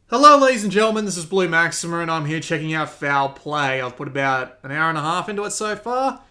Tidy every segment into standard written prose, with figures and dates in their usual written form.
Hello ladies and gentlemen, this is Blue Maxima and I'm here checking out Foul Play. I've put about an hour and a half into it so far.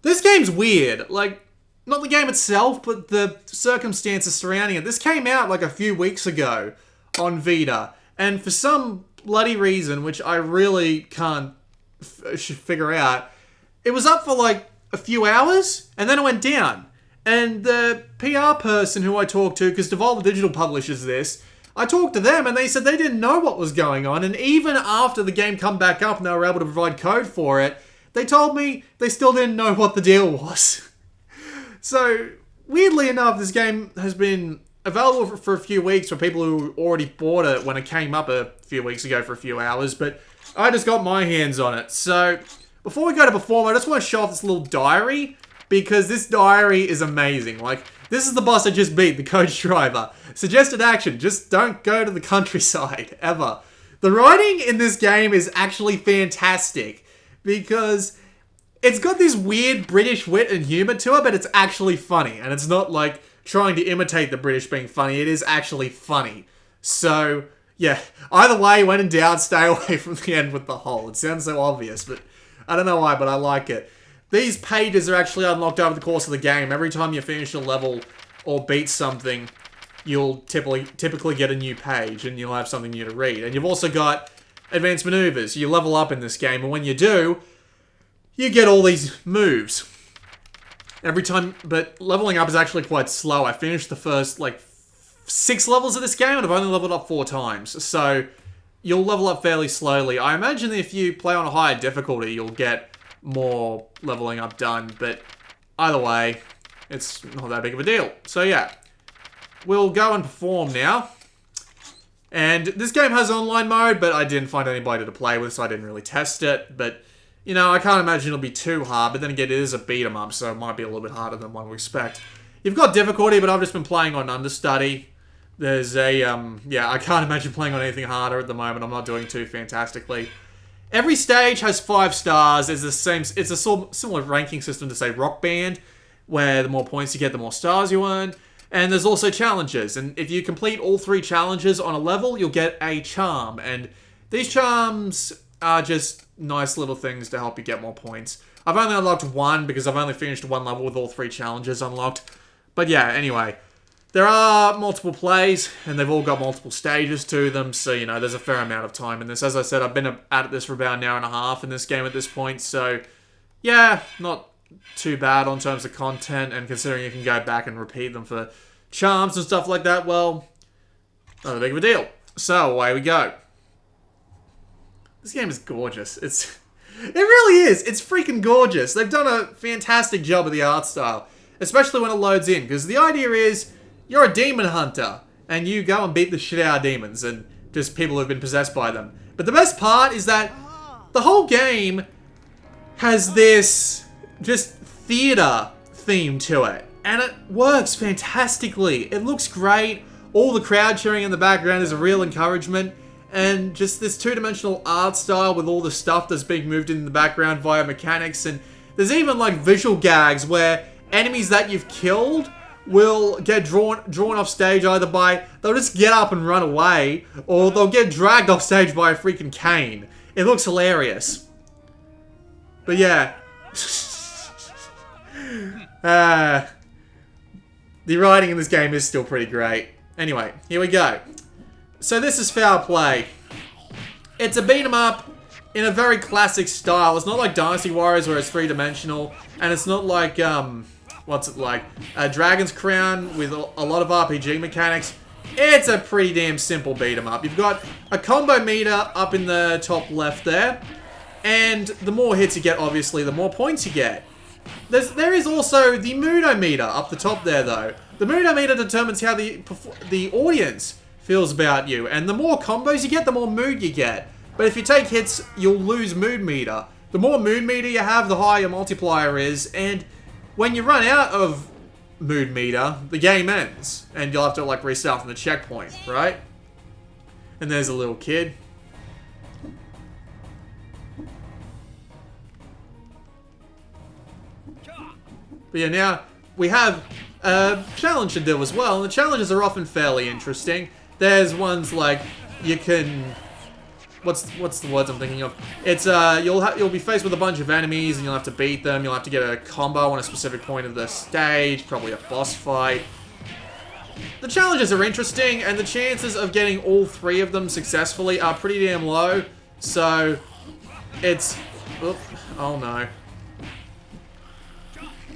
This game's weird. Like, not the game itself, but the circumstances surrounding it. This came out like a few weeks ago on Vita. And for some bloody reason, which I really can't figure out, it was up for like a few hours and then it went down. And the PR person who I talked to, because Devolver Digital publishes this, I talked to them and they said they didn't know what was going on, and even after the game come back up and they were able to provide code for it, they told me they still didn't know what the deal was. So, weirdly enough, this game has been available for a few weeks for people who already bought it when it came up a few weeks ago for a few hours, but I just got my hands on it. So, before we go to perform, I just want to show off this little diary, because this diary is amazing. Like, this is the boss I just beat, the coach driver. Suggested action, just don't go to the countryside, ever. The writing in this game is actually fantastic, because it's got this weird British wit and humour to it, but it's actually funny. And it's not like trying to imitate the British being funny, it is actually funny. So, yeah, either way, when in doubt, stay away from the end with the hole. It sounds so obvious, but I don't know why, but I like it. These pages are actually unlocked over the course of the game. Every time you finish a level or beat something, you'll typically get a new page and you'll have something new to read. And you've also got advanced maneuvers. You level up in this game, and when you do, you get all these moves. Every time, but leveling up is actually quite slow. I finished the first, 6 levels of this game, and I've only leveled up 4 times. So, you'll level up fairly slowly. I imagine that if you play on a higher difficulty, you'll get more leveling up done, but either way, it's not that big of a deal. So yeah, we'll go and perform now. And this game has online mode, but I didn't find anybody to play with, so I didn't really test it. But, you know, I can't imagine it'll be too hard, but then again, it is a beat 'em up, so it might be a little bit harder than one would expect. You've got difficulty, but I've just been playing on understudy. There's a, yeah, I can't imagine playing on anything harder at the moment. I'm not doing too fantastically. Every stage has 5 stars. It's a similar ranking system to, say, Rock Band, where the more points you get, the more stars you earn. And there's also challenges. And if you complete all 3 challenges on a level, you'll get a charm. And these charms are just nice little things to help you get more points. I've only unlocked 1 because I've only finished 1 level with all 3 challenges unlocked. But yeah, anyway. There are multiple plays, and they've all got multiple stages to them, so, you know, there's a fair amount of time in this. As I said, I've been at this for about an hour and a half in this game at this point, so, yeah, not too bad on terms of content, and considering you can go back and repeat them for charms and stuff like that, well, not a big of a deal. So, away we go. This game is gorgeous. It really is. It's freaking gorgeous. They've done a fantastic job of the art style, especially when it loads in, because the idea is, you're a demon hunter, and you go and beat the shit out of demons, and just people who've been possessed by them. But the best part is that the whole game has this just theater theme to it, and it works fantastically. It looks great. All the crowd cheering in the background is a real encouragement, and just this two-dimensional art style with all the stuff that's being moved in the background via mechanics, and there's even like visual gags where enemies that you've killed will get drawn off stage either by, they'll just get up and run away, or they'll get dragged off stage by a freaking cane. It looks hilarious. But yeah. The writing in this game is still pretty great. Anyway, here we go. So this is Foul Play. It's a beat 'em up in a very classic style. It's not like Dynasty Warriors where it's 3-dimensional, and it's not like, what's it like? A Dragon's Crown with a lot of RPG mechanics. It's a pretty damn simple beat 'em up. You've got a combo meter up in the top left there, and the more hits you get, obviously, the more points you get. There is also the Mudo meter up the top there, though. The Mudo meter determines how the audience feels about you, and the more combos you get, the more mood you get. But if you take hits, you'll lose mood meter. The more mood meter you have, the higher your multiplier is, and when you run out of mood meter, the game ends. And you'll have to, like, restart from the checkpoint, right? And there's a little kid. But yeah, now we have a challenge to do as well. And the challenges are often fairly interesting. There's ones like you can... What's the words I'm thinking of? It's you'll be faced with a bunch of enemies and you'll have to beat them. You'll have to get a combo on a specific point of the stage, probably a boss fight. The challenges are interesting, and the chances of getting all 3 of them successfully are pretty damn low. So it's oh no.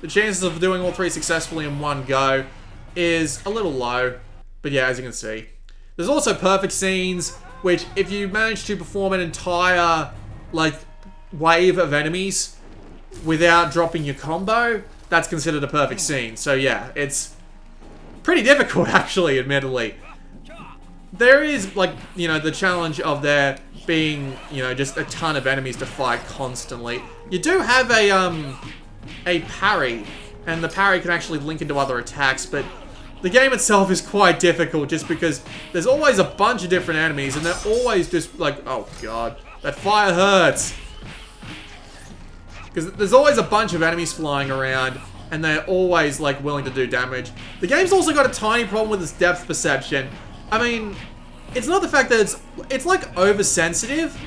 The chances of doing all 3 successfully in one go is a little low. But yeah, as you can see. There's also perfect scenes, which if you manage to perform an entire, like, wave of enemies without dropping your combo, that's considered a perfect scene. So yeah, it's pretty difficult, actually, admittedly. There is, like, you know, the challenge of there being, you know, just a ton of enemies to fight constantly. You do have a parry, and the parry can actually link into other attacks, but the game itself is quite difficult just because there's always a bunch of different enemies and they're always just like, oh god, that fire hurts. Because there's always a bunch of enemies flying around and they're always like willing to do damage. The game's also got a tiny problem with its depth perception. I mean, it's not the fact that it's like oversensitive.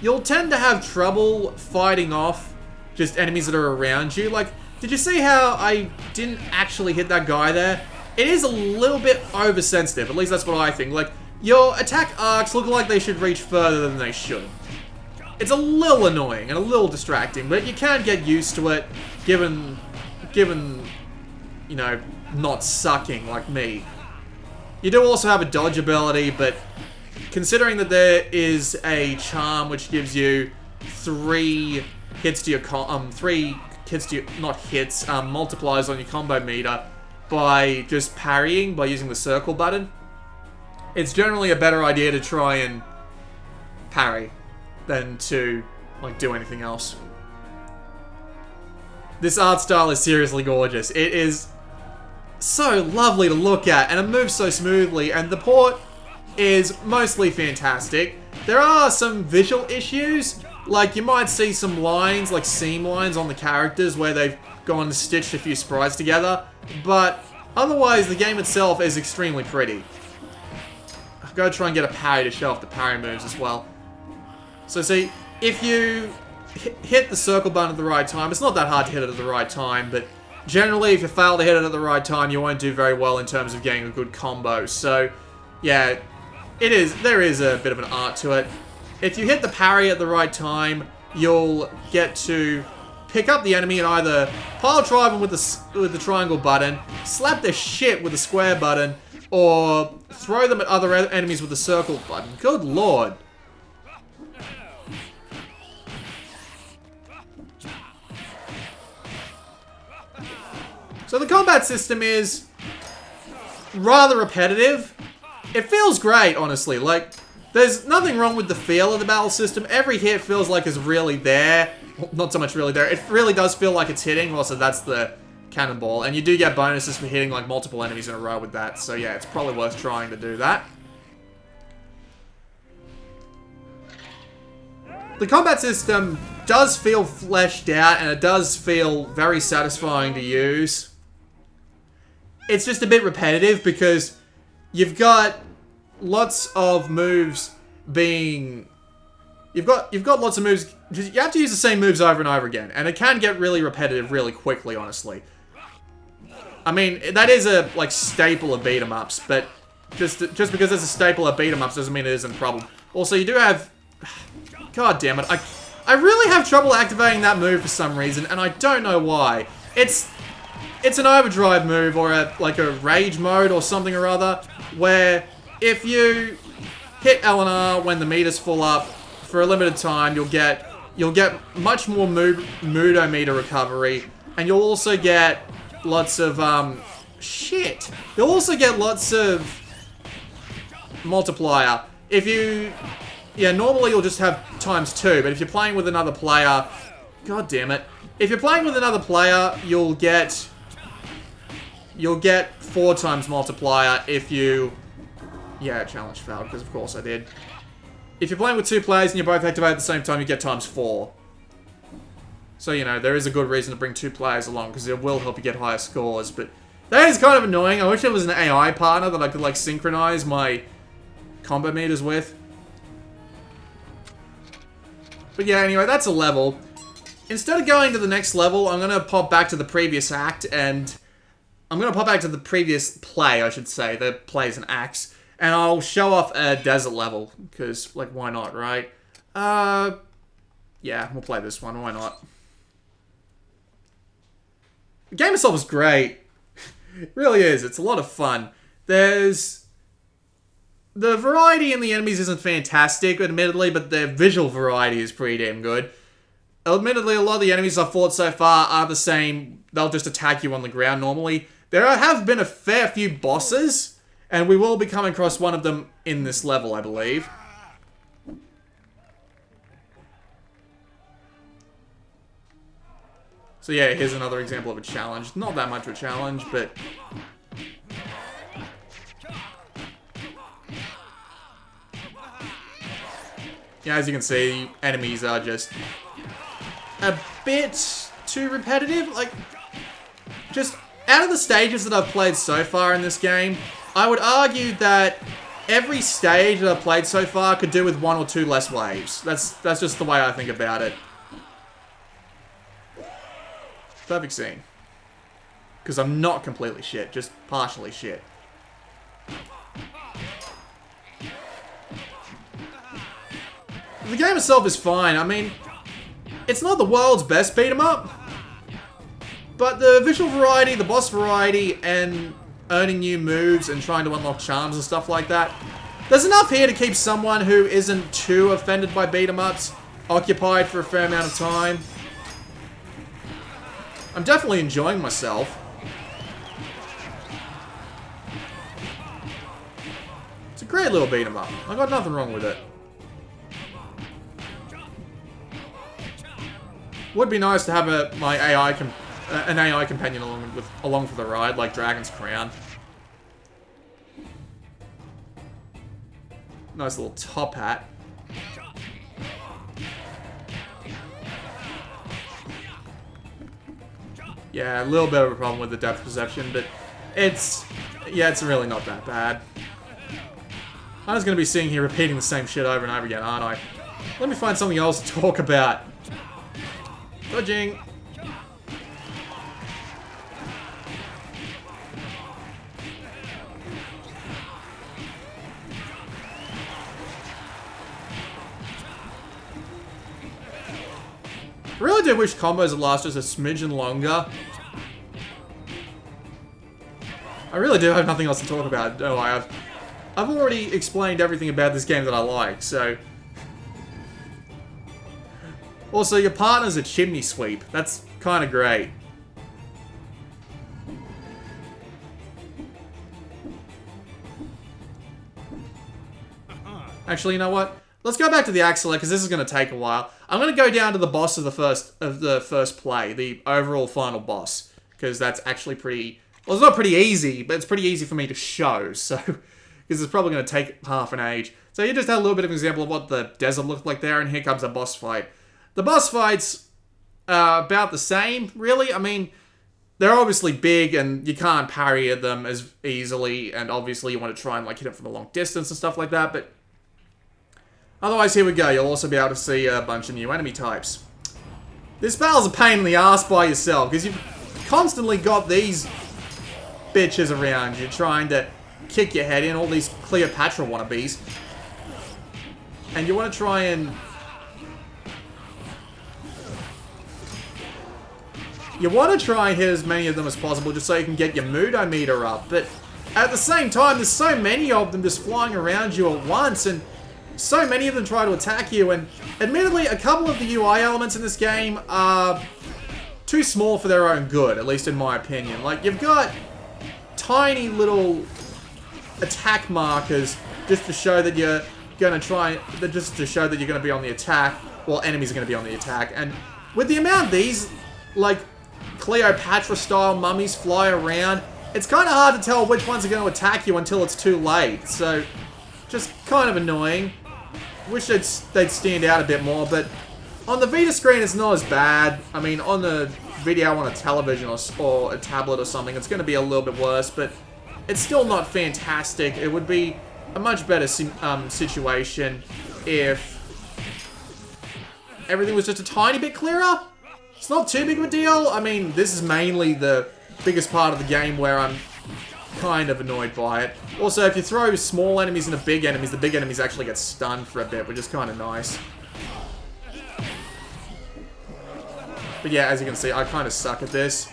You'll tend to have trouble fighting off just enemies that are around you. Like, did you see how I didn't actually hit that guy there? It is a little bit oversensitive, at least that's what I think. Like, your attack arcs look like they should reach further than they should. It's a little annoying and a little distracting, but you can get used to it, given, you know, not sucking like me. You do also have a dodge ability, but considering that there is a charm which gives you 3 hits to your multipliers on your combo meter, by just parrying, by using the circle button, it's generally a better idea to try and parry than to, like, do anything else. This art style is seriously gorgeous. It is so lovely to look at, and it moves so smoothly, and the port is mostly fantastic. There are some visual issues, like you might see some lines, like seam lines on the characters where they've gone and stitched a few sprites together, but otherwise the game itself is extremely pretty. I've got to try and get a parry to show off the parry moves as well. So see, if you hit the circle button at the right time, it's not that hard to hit it at the right time, but generally if you fail to hit it at the right time, you won't do very well in terms of getting a good combo. So yeah, there is a bit of an art to it. If you hit the parry at the right time, you'll get to pick up the enemy and either pile drive them with the triangle button, slap their shit with the square button, or throw them at other enemies with the circle button. Good lord. So the combat system is rather repetitive. It feels great, honestly. Like, there's nothing wrong with the feel of the battle system. Every hit feels like it's really there. Well, not so much really there. It really does feel like it's hitting. Also, that's the cannonball. And you do get bonuses for hitting like multiple enemies in a row with that. So yeah, it's probably worth trying to do that. The combat system does feel fleshed out, and it does feel very satisfying to use. It's just a bit repetitive because you've got lots of moves being... You've got lots of moves... You have to use the same moves over and over again, and it can get really repetitive really quickly, honestly. I mean, that is a, like, staple of beat-em-ups, but just because it's a staple of beat-em-ups doesn't mean it isn't a problem. Also, you do have... God damn it, I really have trouble activating that move for some reason, and I don't know why. It's an overdrive move, or like a rage mode or something or other, where if you hit L and R when the meter's full up for a limited time, you'll get much more Mudo meter recovery, and you'll also get lots of shit. You'll also get lots of multiplier. If you normally you'll just have ×2, but if you're playing with another player, god damn it. If you're playing with another player, you'll get 4 times multiplier if you... Yeah, challenge failed, because of course I did. If you're playing with 2 players and you both activate at the same time, you get ×4. So, you know, there is a good reason to bring 2 players along, because it will help you get higher scores, but that is kind of annoying. I wish there was an AI partner that I could, like, synchronize my combo meters with. But yeah, anyway, that's a level. Instead of going to the next level, I'm going to pop back to the previous act, and I'm going to pop back to the previous play, I should say. The play is an axe. And I'll show off a desert level, because, like, why not, right? Yeah, we'll play this one, why not? The game itself is great. It really is, it's a lot of fun. The variety in the enemies isn't fantastic, admittedly, but the visual variety is pretty damn good. Admittedly, a lot of the enemies I've fought so far are the same. They'll just attack you on the ground normally. There have been a fair few bosses, and we will be coming across one of them in this level, I believe. So yeah, here's another example of a challenge. Not that much of a challenge, but... yeah, as you can see, enemies are just a bit too repetitive. Like, just out of the stages that I've played so far in this game, I would argue that every stage that I've played so far could do with 1 or 2 less waves. That's just the way I think about it. Perfect scene. Because I'm not completely shit, just partially shit. The game itself is fine. I mean, it's not the world's best beat 'em up, but the visual variety, the boss variety, and earning new moves and trying to unlock charms and stuff like that, there's enough here to keep someone who isn't too offended by beat 'em ups occupied for a fair amount of time. I'm definitely enjoying myself. It's a great little beat 'em up. I got nothing wrong with it. Would be nice to have an AI companion along for the ride, like Dragon's Crown. Nice little top hat. Yeah, a little bit of a problem with the depth perception, but it's really not that bad. I'm just going to be sitting here repeating the same shit over and over again, aren't I? Let me find something else to talk about. Dodging. I really do wish combos would last just a smidgen longer. I really do have nothing else to talk about, do I? I've already explained everything about this game that I like, so... Also, your partner's a chimney sweep. That's kind of great. Actually, you know what? Let's go back to the Axle, because this is going to take a while. I'm going to go down to the boss of the first play, the overall final boss, because that's actually pretty... well, it's not pretty easy, but it's pretty easy for me to show, so... because it's probably going to take half an age. So you just had a little bit of an example of what the desert looked like there, and here comes a boss fight. The boss fights are about the same, really. I mean, they're obviously big, and you can't parry at them as easily, and obviously you want to try and like hit them from a long distance and stuff like that, but... otherwise, here we go. You'll also be able to see a bunch of new enemy types. This battle's a pain in the ass by yourself, because you've constantly got these bitches around you trying to kick your head in, all these Cleopatra wannabes. And you want to try and... you want to try and hit as many of them as possible just so you can get your Mudo meter up, but at the same time, there's so many of them just flying around you at once, and so many of them try to attack you, and admittedly, a couple of the UI elements in this game are too small for their own good, at least in my opinion. Like, you've got tiny little attack markers just to show that you're going to just to show that you're going to be on the attack, while enemies are going to be on the attack, and with the amount these, like, Cleopatra-style mummies fly around, it's kind of hard to tell which ones are going to attack you until it's too late, so just kind of annoying. Wish they'd stand out a bit more, but on the Vita screen it's not as bad. I mean, on the video on a television or a tablet or something, it's going to be a little bit worse, but it's still not fantastic. It would be a much better situation if everything was just a tiny bit clearer. It's not too big of a deal. I mean, this is mainly the biggest part of the game where I'm kind of annoyed by it. Also, if you throw small enemies into big enemies, the big enemies actually get stunned for a bit, which is kind of nice. But yeah, as you can see, I kind of suck at this.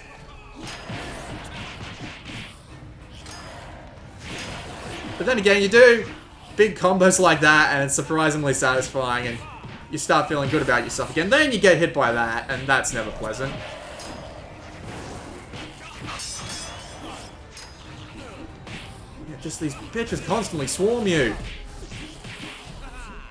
But then again, you do big combos like that, and it's surprisingly satisfying, and you start feeling good about yourself again. Then you get hit by that, and that's never pleasant. Yeah, just these bitches constantly swarm you.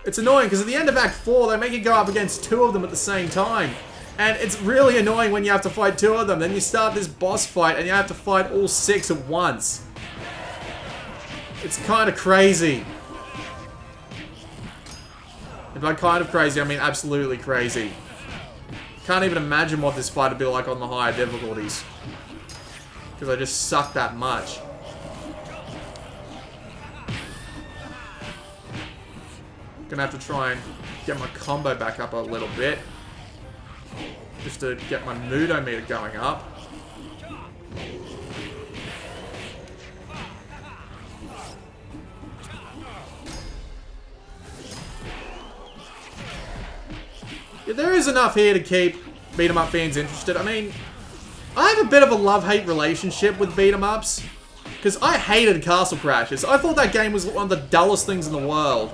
It's annoying, because at the end of Act 4, they make you go up against 2 of them at the same time. And it's really annoying when you have to fight 2 of them. Then you start this boss fight, and you have to fight all 6 at once. It's kind of crazy. And by kind of crazy, I mean absolutely crazy. Can't even imagine what this fight would be like on the higher difficulties. Because I just suck that much. Gonna have to try and get my combo back up a little bit. Just to get my Mudo-meter going up. Yeah, there is enough here to keep beat-em-up fans interested. I mean, I have a bit of a love-hate relationship with beat-em-ups. Because I hated Castle Crashers. I thought that game was one of the dullest things in the world.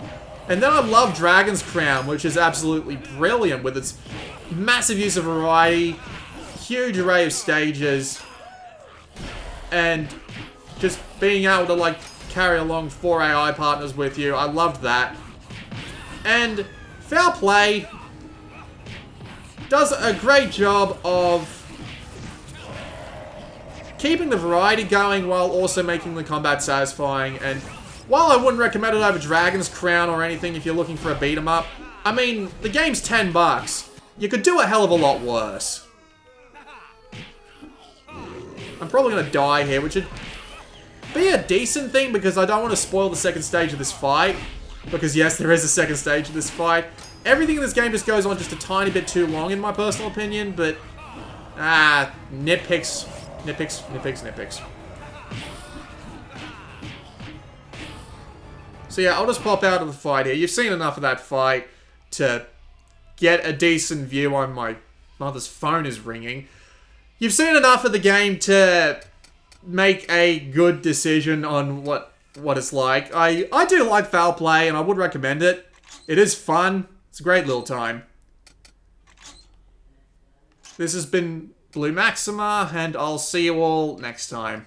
And then I love Dragon's Crown, which is absolutely brilliant with its massive use of variety, huge array of stages, and just being able to, like, carry along 4 AI partners with you. I loved that. And Foul Play does a great job of keeping the variety going while also making the combat satisfying. And while I wouldn't recommend it over Dragon's Crown or anything if you're looking for a beat-em-up, I mean, the game's $10. You could do a hell of a lot worse. I'm probably going to die here, which would be a decent thing because I don't want to spoil the second stage of this fight. Because yes, there is a second stage of this fight. Everything in this game just goes on just a tiny bit too long in my personal opinion, but nitpicks. So yeah, I'll just pop out of the fight here. You've seen enough of that fight to get a decent view on my mother's phone is ringing. You've seen enough of the game to make a good decision on what it's like. I do like Foul Play, and I would recommend it. It is fun. It's a great little time. This has been Blue Maxima, and I'll see you all next time.